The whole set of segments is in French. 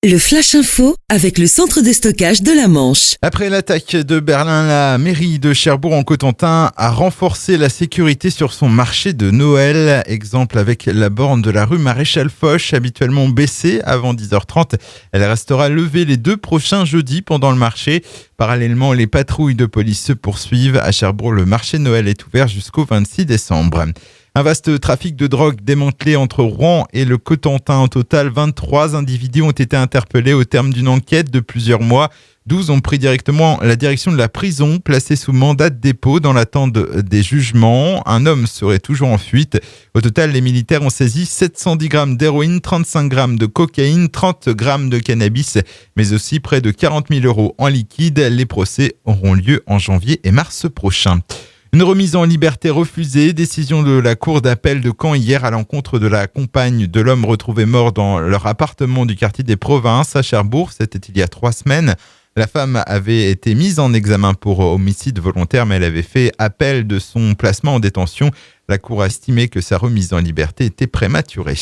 Le Flash Info avec le centre de stockage de la Manche. Après l'attaque de Berlin, la mairie de Cherbourg en Cotentin a renforcé la sécurité sur son marché de Noël. Exemple avec la borne de la rue Maréchal Foch, habituellement baissée avant 10h30. Elle restera levée les 2 prochains jeudis pendant le marché. Parallèlement, les patrouilles de police se poursuivent. À Cherbourg, le marché de Noël est ouvert jusqu'au 26 décembre. Un vaste trafic de drogue démantelé entre Rouen et le Cotentin. En total, 23 individus ont été interpellés au terme d'une enquête de plusieurs mois. 12 ont pris directement la direction de la prison, placés sous mandat de dépôt dans l'attente des jugements. Un homme serait toujours en fuite. Au total, les militaires ont saisi 710 grammes d'héroïne, 35 grammes de cocaïne, 30 grammes de cannabis, mais aussi près de 40 000 euros en liquide. Les procès auront lieu en janvier et mars prochain. Une remise en liberté refusée, décision de la cour d'appel de Caen hier à l'encontre de la compagne de l'homme retrouvé mort dans leur appartement du quartier des Provinces à Cherbourg. C'était il y a 3 semaines. La femme avait été mise en examen pour homicide volontaire, mais elle avait fait appel de son placement en détention. La cour a estimé que sa remise en liberté était prématurée.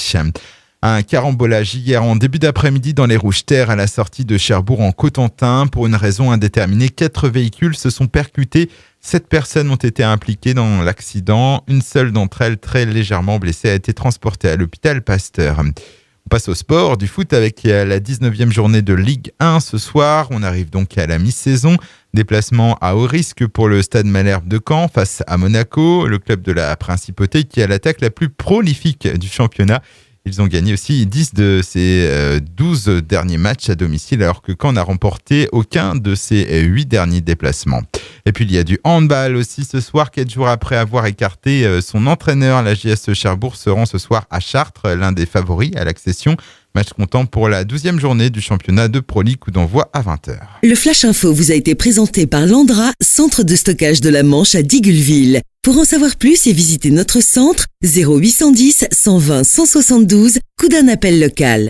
Un carambolage hier en début d'après-midi dans les Rouges-Terres à la sortie de Cherbourg en Cotentin. Pour une raison indéterminée, 4 véhicules se sont percutés. 7 personnes ont été impliquées dans l'accident. Une seule d'entre elles, très légèrement blessée, a été transportée à l'hôpital Pasteur. On passe au sport, du foot avec la 19e journée de Ligue 1 ce soir. On arrive donc à la mi-saison. Déplacement à haut risque pour le Stade Malherbe de Caen face à Monaco, le club de la Principauté qui a l'attaque la plus prolifique du championnat. Ils ont gagné aussi 10 de ses 12 derniers matchs à domicile, alors que Caen n'a remporté aucun de ses 8 derniers déplacements. Et puis il y a du handball aussi ce soir, 4 jours après avoir écarté son entraîneur. La JS Cherbourg se rend ce soir à Chartres, l'un des favoris à l'accession. Match comptant pour la 12e journée du championnat de Pro League, coup d'envoi à 20h. Le Flash Info vous a été présenté par Landra, centre de stockage de la Manche à Digulleville. Pour en savoir plus et visiter notre centre, 0810 120 172, coup d'un appel local.